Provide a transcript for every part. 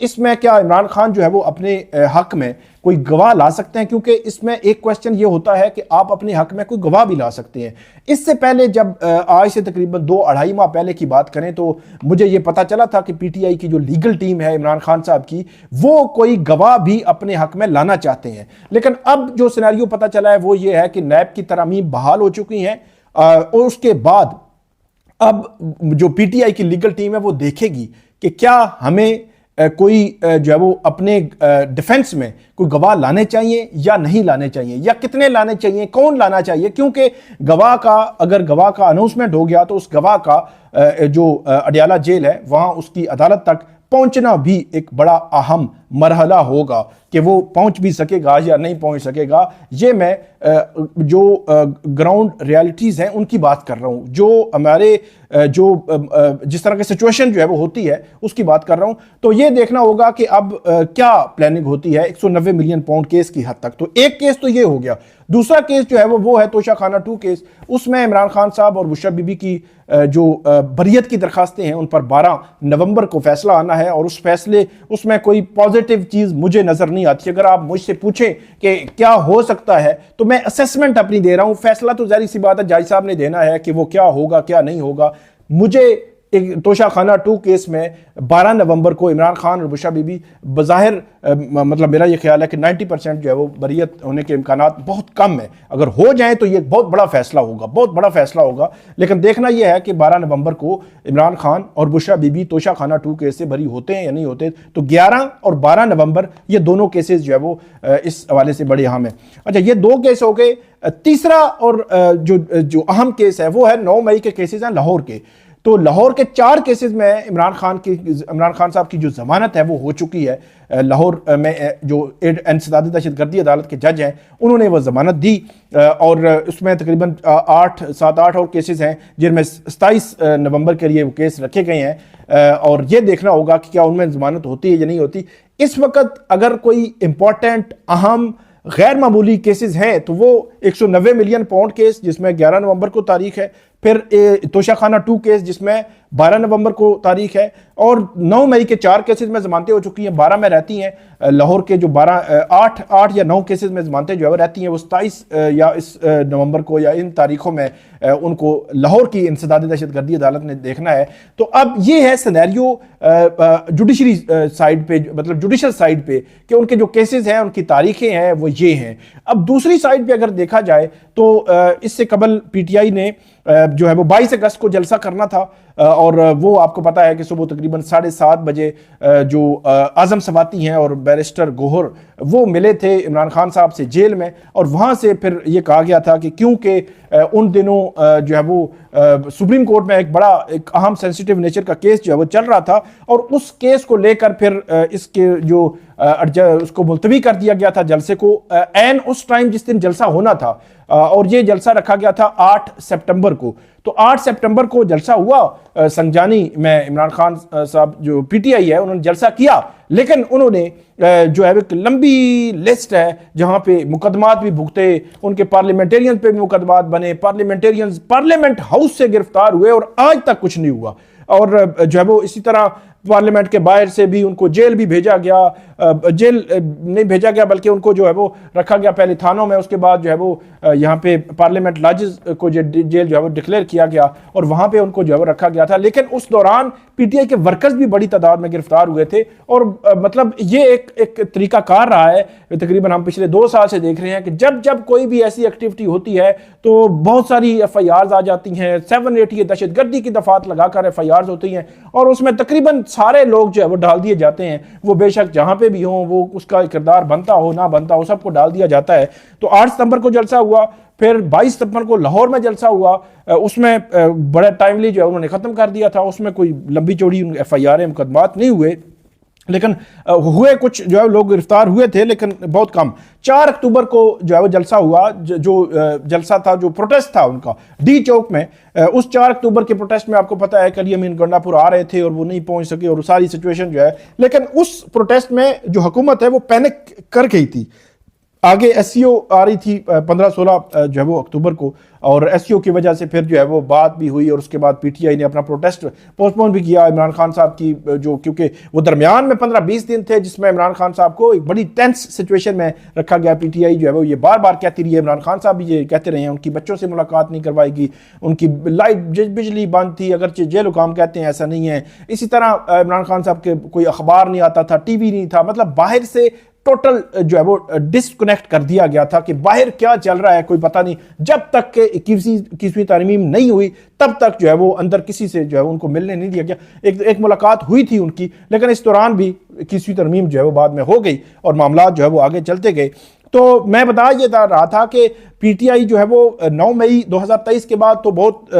اس میں کیا عمران خان جو ہے وہ اپنے حق میں کوئی گواہ لا سکتے ہیں؟ کیونکہ اس میں ایک کویسچن یہ ہوتا ہے کہ آپ اپنے حق میں کوئی گواہ بھی لا سکتے ہیں. اس سے پہلے جب آج سے تقریباً 2-2.5 ماہ پہلے کی بات کریں تو مجھے یہ پتا چلا تھا کہ پی ٹی آئی کی جو لیگل ٹیم ہے عمران خان صاحب کی، وہ کوئی گواہ بھی اپنے حق میں لانا چاہتے ہیں. لیکن اب جو سیناریو پتا چلا ہے وہ یہ ہے کہ نیب کی ترامیم بحال ہو چکی ہیں، اور اس کے بعد اب جو پی ٹی آئی کی لیگل ٹیم ہے وہ دیکھے گی کہ کیا ہمیں کوئی جو ہے وہ اپنے ڈیفنس میں کوئی گواہ لانے چاہیے یا نہیں لانے چاہیے، یا کتنے لانے چاہیے، کون لانا چاہیے. کیونکہ اگر گواہ کا اناؤنسمنٹ ہو گیا تو اس گواہ کا جو اڈیالہ جیل ہے وہاں اس کی عدالت تک پہنچنا بھی ایک بڑا اہم مرحلہ ہوگا کہ وہ پہنچ بھی سکے گا یا نہیں پہنچ سکے گا. یہ میں جو گراؤنڈ ریالٹیز ہیں ان کی بات کر رہا ہوں، جو ہمارے جو جس طرح کی سچویشن جو ہے وہ ہوتی ہے اس کی بات کر رہا ہوں. تو یہ دیکھنا ہوگا کہ اب کیا پلاننگ ہوتی ہے 190 ملین پاؤنڈ کیس کی حد تک. تو ایک کیس تو یہ ہو گیا. دوسرا کیس جو ہے وہ ہے توشہ خانہ 2 کیس. اس میں عمران خان صاحب اور بشرا بی بی کی جو بریت کی درخواستیں ہیں ان پر 12 نومبر کو فیصلہ آنا ہے، اور اس میں کوئی پازیٹیو چیز مجھے نظر نہیں آتی. اگر آپ مجھ سے پوچھیں کہ کیا ہو سکتا ہے تو میں اسیسمنٹ اپنی دے رہا ہوں، فیصلہ تو ظاہر سی بات ہے جج صاحب نے دینا ہے کہ وہ کیا ہوگا کیا نہیں ہوگا. مجھے توشہ خانہ 2 کیس میں 12 نومبر کو عمران خان اور بشرا بی بی بظاہر مطلب میرا یہ خیال ہے کہ 90% جو ہے وہ بریت ہونے کے امکانات بہت کم ہیں. اگر ہو جائیں تو یہ بہت بڑا فیصلہ ہوگا، بہت بڑا فیصلہ ہوگا. لیکن دیکھنا یہ ہے کہ 12 نومبر کو عمران خان اور بشرا بی بی توشہ خانہ 2 کیس سے بری ہوتے ہیں یا نہیں ہوتے. تو 11 اور 12 نومبر یہ دونوں کیسز جو ہے وہ اس حوالے سے بڑے اہم ہیں. اچھا، یہ 2 کیس ہو گئے. تیسرا اور جو اہم کیس ہے وہ ہے 9 مئی کے کیسز ہیں لاہور کے. تو لاہور کے 4 کیسز میں عمران خان صاحب کی جو ضمانت ہے وہ ہو چکی ہے. لاہور میں جو انسداد دہشت گردی عدالت کے جج ہیں انہوں نے وہ ضمانت دی، اور اس میں تقریباً 7-8 اور کیسز ہیں جن میں 27 نومبر کے لیے وہ کیس رکھے گئے ہیں. اور یہ دیکھنا ہوگا کہ کیا ان میں ضمانت ہوتی ہے یا نہیں ہوتی. اس وقت اگر کوئی امپورٹنٹ اہم غیر معمولی کیسز ہیں تو وہ 190 ملین پاؤنڈ کیس جس میں 11 نومبر کو تاریخ ہے، پھر توشہ خانہ 2 کیس جس میں 12 نومبر کو تاریخ ہے، اور 9 مئی کے 4 کیسز میں ضمانتیں ہو چکی ہیں. 12 میں رہتی ہیں لاہور کے جو 8 یا 9 کیسز میں ضمانتیں جو ہے وہ رہتی ہیں. وہ 27 یا اس نومبر کو یا ان تاریخوں میں ان کو لاہور کی انسداد دہشت گردی عدالت نے دیکھنا ہے. تو اب یہ ہے سینیریو جوڈیشری سائیڈ پہ، مطلب جوڈیشل سائیڈ پہ، کہ ان کے جو کیسز ہیں ان کی تاریخیں ہیں وہ یہ ہیں. اب دوسری سائیڈ پہ اگر دیکھا جائے تو اس سے قبل پی ٹی آئی نے جو ہے وہ 22 اگست کو جلسہ کرنا تھا، اور وہ آپ کو پتا ہے کہ صبح تقریباً 7:30 بجے جو اعظم سواتی ہیں اور بیرسٹر گوہر وہ ملے تھے عمران خان صاحب سے جیل میں. اور وہاں سے پھر یہ کہا گیا تھا کہ کیونکہ ان دنوں جو ہے وہ سپریم کورٹ میں ایک اہم سینسیٹیو نیچر کا کیس جو ہے وہ چل رہا تھا، اور اس کیس کو لے کر پھر اس کے جو اس کو ملتوی کر دیا گیا تھا جلسے کو عین اس ٹائم جس دن جلسہ ہونا تھا. اور یہ جلسہ رکھا گیا تھا 8 سپٹمبر کو. تو 8 سپٹمبر کو جلسہ ہوا سنجانی میں. عمران خان صاحب جو پی ٹی آئی ہے انہوں نے جلسہ کیا، لیکن انہوں نے جو ہے ایک لمبی لسٹ ہے جہاں پہ مقدمات بھی بھگتے، ان کے پارلیمنٹیرین پہ بھی مقدمات بنے، پارلیمنٹیرینز پارلیمنٹ ہاؤس سے گرفتار ہوئے اور آج تک کچھ نہیں ہوا. اور جو ہے وہ اسی طرح پارلیمنٹ کے باہر سے بھی ان کو جیل بھی بھیجا گیا، جیل نہیں بھیجا گیا بلکہ ان کو جو ہے وہ رکھا گیا پہلے تھانوں میں، اس کے بعد جو ہے وہ یہاں پہ پارلیمنٹ لاجز کو جیل جو ہے وہ ڈکلیئر کیا گیا اور وہاں پہ ان کو جو ہے وہ رکھا گیا تھا. لیکن اس دوران پی ٹی آئی کے ورکرز بھی بڑی تعداد میں گرفتار ہوئے تھے. اور مطلب یہ ایک طریقہ کار رہا ہے، تقریباً ہم پچھلے 2 سال سے دیکھ رہے ہیں کہ جب کوئی بھی ایسی ایکٹیویٹی ہوتی ہے تو بہت ساری ایف آئی آرز آ جاتی ہیں. 780 دہشت گردی کی دفعات لگا کر ایف آئی آرز ہوتی ہیں، اور اس میں تقریباً سارے لوگ جو ہے وہ ڈال دیے جاتے ہیں. وہ بے شک جہاں پہ بھی ہوں، وہ اس کا کردار بنتا ہو نہ بنتا ہو، سب کو ڈال دیا جاتا ہے. تو 8 ستمبر کو جلسہ ہوا، پھر 22 ستمبر کو لاہور میں جلسہ ہوا. اس میں بڑے ٹائملی جو ہے انہوں نے ختم کر دیا تھا. اس میں کوئی لمبی چوڑی ایف آئی آر مقدمات نہیں ہوئے، لیکن ہوئے کچھ جو ہے لوگ گرفتار ہوئے تھے لیکن بہت کم. 4 اکتوبر کو جو ہے وہ جلسہ ہوا، جو جلسہ تھا، جو پروٹیسٹ تھا ان کا ڈی چوک میں. اس 4 اکتوبر کے پروٹیسٹ میں آپ کو پتا ہے کہ علی امین گنڈا پور آ رہے تھے اور وہ نہیں پہنچ سکے اور ساری سچویشن جو ہے. لیکن اس پروٹیسٹ میں جو حکومت ہے وہ پینک کر گئی تھی. آگے ایس سی او آ رہی تھی 15-16 جو ہے وہ اکتوبر کو، اور ایس سی او کی وجہ سے پھر جو ہے وہ بات بھی ہوئی، اور اس کے بعد پی ٹی آئی نے اپنا پروٹیسٹ پوسٹ پون بھی کیا عمران خان صاحب کی جو، کیونکہ وہ درمیان میں 15-20 دن تھے جس میں عمران خان صاحب کو ایک بڑی ٹینس سچویشن میں رکھا گیا۔ پی ٹی آئی جو ہے وہ یہ بار بار کہتی رہی ہے، عمران خان صاحب بھی یہ کہتے رہے ہیں، ان کی بچوں سے ملاقات نہیں کروائے گی، ان کی لائٹ بجلی بند تھی، اگرچہ جیل حکام کہتے ہیں ایسا نہیں ہے۔ اسی طرح عمران خان صاحب کے کوئی اخبار نہیں آتا تھا، ٹی وی نہیں تھا، مطلب باہر سے ٹوٹل جو ہے وہ ڈسکنیکٹ کر دیا گیا تھا کہ باہر کیا چل رہا ہے کوئی پتہ نہیں۔ جب تک کہ 21ویں ترمیم نہیں ہوئی تب تک جو ہے وہ اندر کسی سے جو ہے ان کو ملنے نہیں دیا گیا۔ ایک ملاقات ہوئی تھی ان کی، لیکن اس دوران بھی 21ویں ترمیم جو ہے وہ بعد میں ہو گئی اور معاملات جو ہے وہ آگے چلتے گئے۔ تو میں بتا یہ رہا تھا کہ پی ٹی آئی جو ہے وہ 9 مئی 2023 کے بعد تو بہت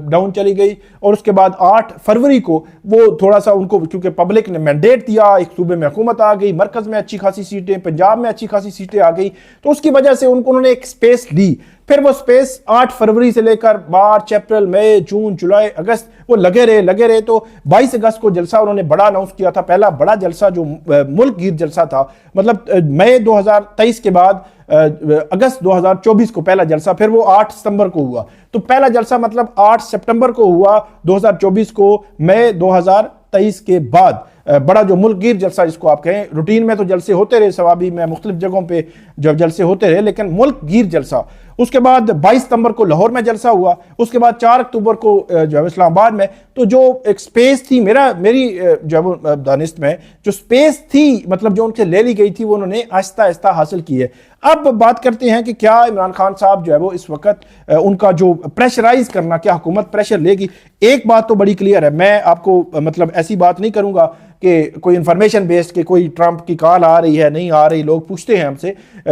ڈاؤن چلی گئی، اور اس کے بعد 8 فروری کو وہ تھوڑا سا ان کو، کیونکہ پبلک نے مینڈیٹ دیا، ایک صوبے میں حکومت آ گئی، مرکز میں اچھی خاصی سیٹیں، پنجاب میں اچھی خاصی سیٹیں آ گئی، تو اس کی وجہ سے انہوں نے ایک سپیس لی۔ پھر وہ سپیس 8 فروری سے لے کر مارچ، اپریل، مئی، جون، جولائی، اگست وہ لگے رہے تو 22 اگست کو جلسہ انہوں نے بڑا اناؤنس کیا تھا، پہلا بڑا جلسہ جو ملک گیر جلسہ تھا، مطلب مئی 2023 کے بعد اگست 2024 کو پہلا جلسہ، پھر وہ 8 ستمبر کو ہوا، تو پہلا جلسہ مطلب 8 سپٹمبر کو ہوا 2024 کو، مئی 2023 کے بعد بڑا جو ملک گیر جلسہ جس کو آپ کہیں۔ روٹین میں تو جلسے ہوتے رہے ثوابی میں مختلف جگہوں پہ جب جلسے ہوتے رہے، لیکن ملک گیر جلسہ۔ اس کے بعد 22 ستمبر کو لاہور میں جلسہ ہوا، اس کے بعد 4 اکتوبر کو جو ہے اسلام آباد میں۔ تو جو ایک سپیس تھی میری جو ہے وہ دانست میں جو سپیس تھی، مطلب جو ان سے لے لی گئی تھی، وہ انہوں نے آہستہ آہستہ حاصل کی ہے۔ اب بات کرتے ہیں کہ کیا عمران خان صاحب جو ہے وہ اس وقت ان کا جو پریشرائز کرنا، کیا حکومت پریشر لے گی؟ ایک بات تو بڑی کلیئر ہے، میں آپ کو مطلب ایسی بات نہیں کروں گا کہ کوئی انفارمیشن بیسڈ کہ کوئی ٹرمپ کی کال آ رہی ہے نہیں آ رہی، لوگ پوچھتے ہیں ہم سے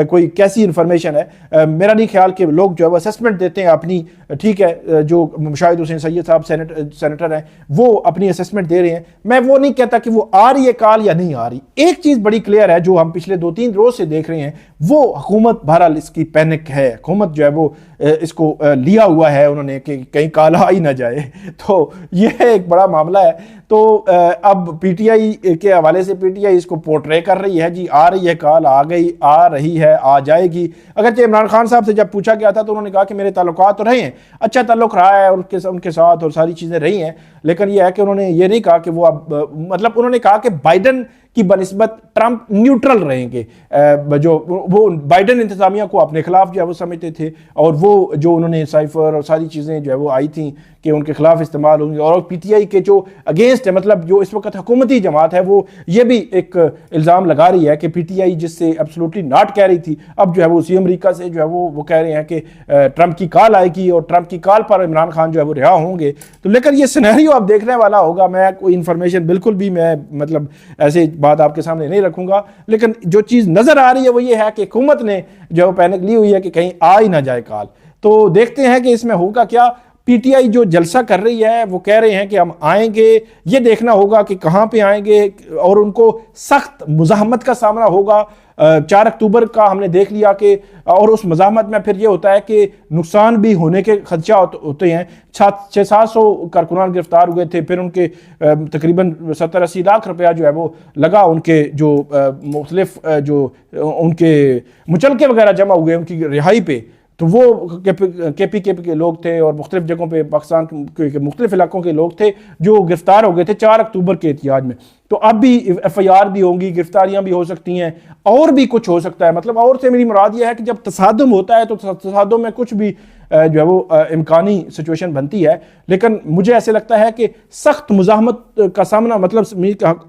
کوئی کیسی انفارمیشن ہے۔ میرا نہیں خیال کہ لوگ جو ہے وہ اسیسمنٹ دیتے ہیں اپنی، ٹھیک ہے، جو مشاہد حسین سید صاحب سینیٹر ہیں وہ اپنی اسیسمنٹ دے رہے ہیں، میں وہ نہیں کہتا کہ وہ آ رہی ہے کال یا نہیں آ رہی۔ ایک چیز بڑی کلیئر ہے جو ہم پچھلے 2-3 روز سے دیکھ رہے ہیں، وہ حکومت بہرحال اس کی پینک ہے، حکومت جو ہے وہ اس کو لیا ہوا ہے انہوں نے کہ کہیں کال آ ہی نہ جائے، تو یہ ایک بڑا معاملہ ہے۔ تو اب پی ٹی آئی کے حوالے سے پی ٹی آئی اس کو پورٹرے کر رہی ہے، جی آ رہی ہے کال، آ گئی، آ رہی ہے، آ جائے گی۔ اگرچہ عمران خان صاحب سے جب پوچھا گیا تھا تو انہوں نے کہا کہ میرے تعلقات تو رہے ہیں، اچھا تعلق رہا ہے ان کے ساتھ اور ساری چیزیں رہی ہیں، لیکن یہ ہے کہ انہوں نے یہ نہیں کہا کہ وہ اب مطلب انہوں نے کہا کہ بائیڈن کی بنسبت ٹرمپ نیوٹرل رہیں گے، جو وہ بائیڈن انتظامیہ کو اپنے خلاف جو ہے وہ سمجھتے تھے، اور وہ جو انہوں نے سائفر اور ساری چیزیں جو ہے وہ آئی تھیں کہ ان کے خلاف استعمال ہوں گی، اور پی ٹی آئی کے جو اگینسٹ ہے، مطلب جو اس وقت حکومتی جماعت ہے، وہ یہ بھی ایک الزام لگا رہی ہے کہ پی ٹی آئی جس سے ایبسولوٹلی ناٹ کہہ رہی تھی، اب جو ہے وہ اسی امریکہ سے جو ہے وہ کہہ رہے ہیں کہ ٹرمپ کی کال آئے گی اور ٹرمپ کی کال پر عمران خان جو ہے وہ رہا ہوں گے۔ تو لیکن یہ سینیریو اب دیکھنے والا ہوگا، میں کوئی انفارمیشن بالکل بھی میں مطلب ایسے بات آپ کے سامنے نہیں رکھوں گا، لیکن جو چیز نظر آ رہی ہے وہ یہ ہے کہ حکومت نے جو پینک لی ہوئی ہے کہ کہیں آ ہی نہ جائے کال۔ تو دیکھتے ہیں کہ اس میں ہوگا کیا۔ پی ٹی آئی جو جلسہ کر رہی ہے وہ کہہ رہے ہیں کہ ہم آئیں گے، یہ دیکھنا ہوگا کہ کہاں پہ آئیں گے، اور ان کو سخت مزاحمت کا سامنا ہوگا۔ 4 اکتوبر کا ہم نے دیکھ لیا کہ، اور اس مزاحمت میں پھر یہ ہوتا ہے کہ نقصان بھی ہونے کے خدشہ ہوتے ہیں۔ 600-700 کارکنان گرفتار ہوئے تھے، پھر ان کے تقریباً 70-80 لاکھ روپیہ جو ہے وہ لگا، ان کے جو مختلف جو ان کے مچلکے وغیرہ جمع ہوئے ان کی رہائی پہ، تو وہ کے پی کے لوگ تھے اور مختلف جگہوں پہ پاکستان کے مختلف علاقوں کے لوگ تھے جو گرفتار ہو گئے تھے 4 اکتوبر کے احتجاج میں۔ تو اب بھی ایف آئی آر بھی ہوں گی، گرفتاریاں بھی ہو سکتی ہیں، اور بھی کچھ ہو سکتا ہے۔ مطلب اور سے میری مراد یہ ہے کہ جب تصادم ہوتا ہے تو تصادم میں کچھ بھی جو ہے وہ امکانی سچویشن بنتی ہے، لیکن مجھے ایسے لگتا ہے کہ سخت مزاحمت کا سامنا، مطلب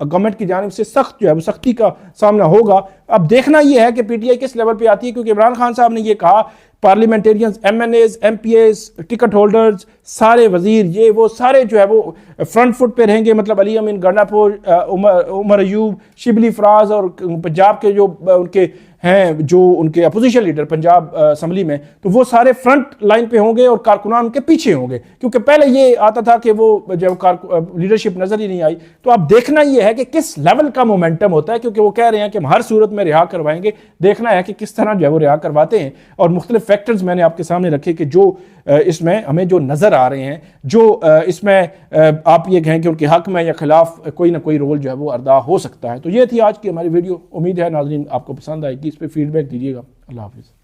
گورنمنٹ کی جانب سے سخت جو ہے وہ سختی کا سامنا ہوگا۔ اب دیکھنا یہ ہے کہ پی ٹی آئی کس لیول پہ آتی ہے، کیونکہ عمران خان صاحب نے یہ کہا parliamentarians, M N As, M P As, ticket holders, سارے وزیر، یہ وہ سارے جو ہے وہ فرنٹ فٹ پہ رہیں گے، مطلب علی امین گنڈاپور، عمر ایوب، شبلی فراز، اور پنجاب کے جو ان کے ہیں جو ان کے اپوزیشن لیڈر پنجاب اسمبلی میں، تو وہ سارے فرنٹ لائن پہ ہوں گے اور کارکنان ان کے پیچھے ہوں گے، کیونکہ پہلے یہ آتا تھا کہ وہ جب لیڈرشپ نظر ہی نہیں آئی۔ تو اب دیکھنا یہ ہے کہ کس لیول کا مومنٹم ہوتا ہے، کیونکہ وہ کہہ رہے ہیں کہ ہم ہر صورت میں رہا کروائیں گے، دیکھنا ہے کہ کس طرح جو ہے وہ رہا کرواتے ہیں۔ اور مختلف فیکٹرز میں نے آپ کے سامنے رکھے کہ جو اس میں ہمیں جو نظر آ رہے ہیں، جو اس میں آپ یہ کہیں کہ ان کے حق میں یا خلاف کوئی نہ کوئی رول جو ہے وہ ادا ہو سکتا ہے۔ تو یہ تھی آج کی ہماری ویڈیو، امید ہے ناظرین آپ کو پسند آئے گی، اس پہ فیڈ بیک دیجیے گا۔ اللہ حافظ.